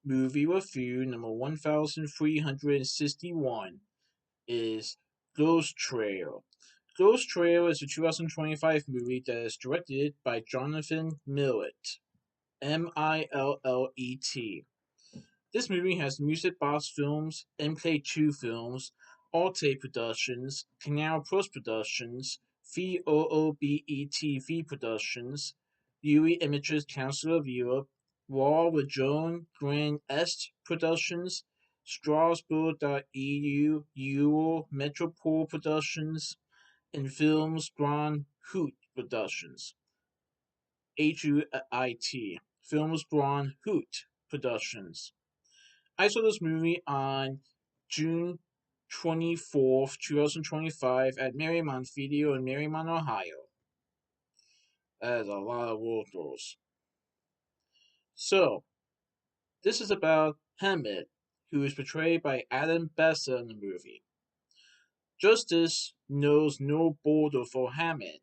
Movie review number 1361 is Ghost Trail. Ghost Trail is a 2025 movie that is directed by Jonathan Millet. Millet. This movie has Music Box Films, MK2 Films, Arte Productions, Canal Plus Productions, VOOBETV Productions, Eurimages Council of Europe, Région Grand Est Productions, Strasbourg.eu Eurometropole Productions, and Films Grand Huit Productions. HUIT. Films Grand Huit Productions. I saw this movie on June 24th, 2025 at Mariemont Video in Mariemont, Ohio. That is a lot of world. So, this is about Hammett, who is portrayed by Adam Bessa in the movie. Justice knows no border for Hammett,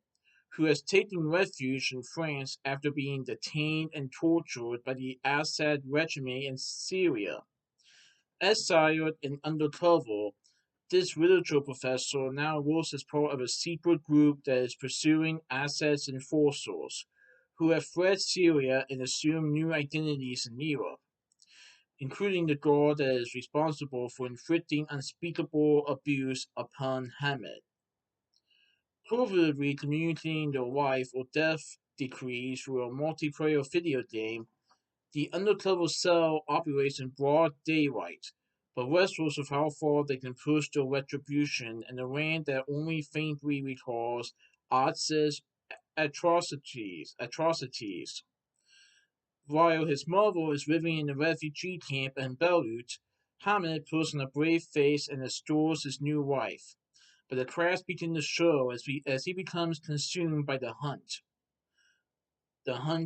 who has taken refuge in France after being detained and tortured by the Assad regime in Syria. Exiled and undercover, this literature professor now works as part of a secret group that is pursuing Assad's enforcers, who have fled Syria and assumed new identities in Europe, including the guard that is responsible for inflicting unspeakable abuse upon Hammett. Covertly communicating their life or death decrees through a multiplayer video game, the undercover cell operates in broad daylight, but wrestles with how far they can push their retribution in a land that only faintly recalls Arte's atrocities. While his mother is living in a refugee camp in Beirut, Hamid puts on a brave face and restores his new wife. But the cracks begin to show as he becomes consumed by the hunt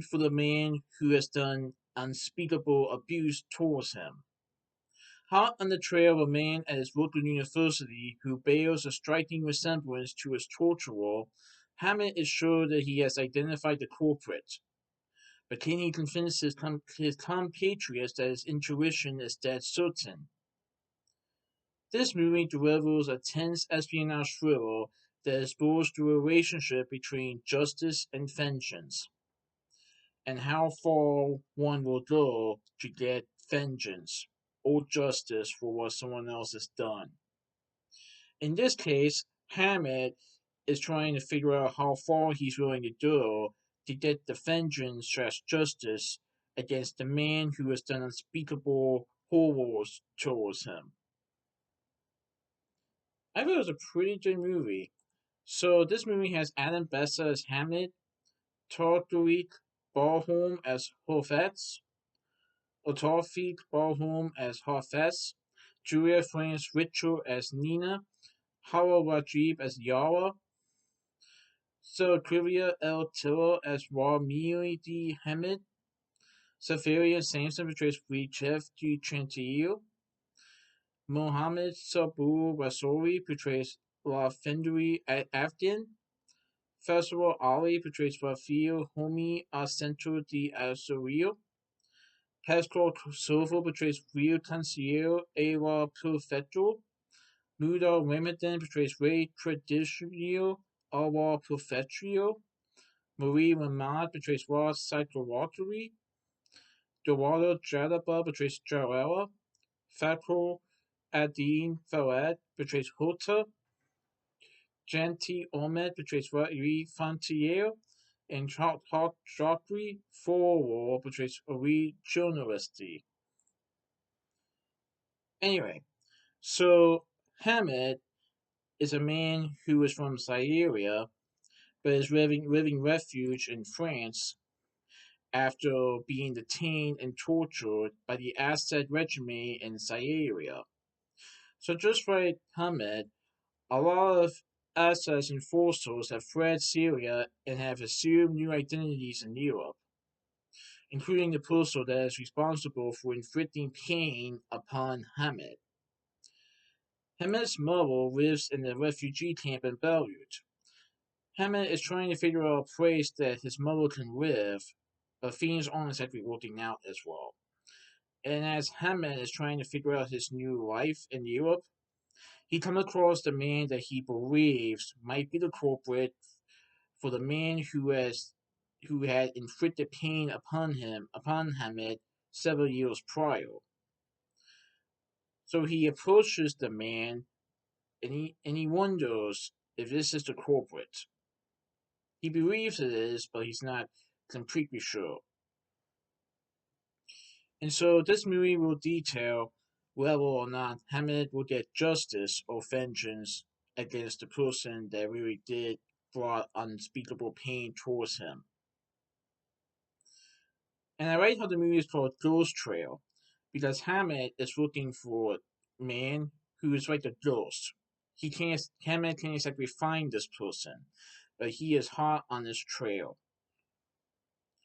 for the man who has done unspeakable abuse towards him. Hot on the trail of a man at his local university who bears a striking resemblance to his torturer, Hammett is sure that he has identified the culprit. But can he convince his compatriots that his intuition is dead certain? This movie delivers a tense espionage thriller that explores the relationship between justice and vengeance, and how far one will go to get vengeance or justice for what someone else has done. In this case, Hammett is trying to figure out how far he's willing to go to get the vengeance slash justice against the man who has done unspeakable horrors towards him. I thought it was a pretty good movie. So this movie has Adam Bessa as Hammett, Tortwick Barholm as Hofetz, Otofik Barholm as Hafez, Julia France Richer as Nina, Hawa Rajib as Yara, Sylvia L. Tiller as Ramiri D. Hammett, Safaria Sampson portrays Chef D. Chantilly, Mohammed Sabur Rasouri portrays Rafendri Afghan, Festival Ali portrays Rafael Homi Acento de Azurio, Pascal Silva portrays Rio Consigliere Ewa Perfetto, Muda Ramadan portrays Ray Tradicio Awa Perfetrio, Marie Ramad portrays Ross Psychowalkery, Dawala Jadaba portrays Jarella, Fakro Adine Fawad portrays Hota, Janti Ahmed portrays Ray Fantier, and Chakri Forward portrays Ray Journalisty. Anyway, so Hammett is a man who is from Syria but is living refuge in France after being detained and tortured by the Assad regime in Syria. So just like Hammett, a lot of Assad's enforcers have fled Syria and have assumed new identities in Europe, including the person that is responsible for inflicting pain upon Hammett. Hammett's mother lives in a refugee camp in Beirut. Hammett is trying to figure out a place that his mother can live, but things aren't exactly working out as well. And as Hammond is trying to figure out his new life in Europe, he comes across the man that he believes might be the culprit for the man who had inflicted pain upon Hammond several years prior. So he approaches the man and he wonders if this is the culprit. He believes it is, but he's not completely sure. And so this movie will detail whether or not Hammond will get justice or vengeance against the person that really did brought unspeakable pain towards him. And I like how the movie is called Ghost Trail because Hammond is looking for a man who is like a ghost. Hammond can't exactly find this person, but he is hot on this trail.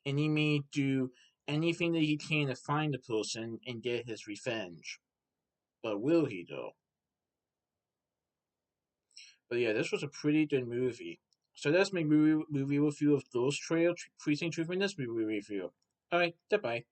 And he may do anything that he can to find the person and get his revenge. But will he though? But yeah, this was a pretty good movie. So that's my movie review of Ghost Trail Precinct Truth in this movie review. Alright, goodbye.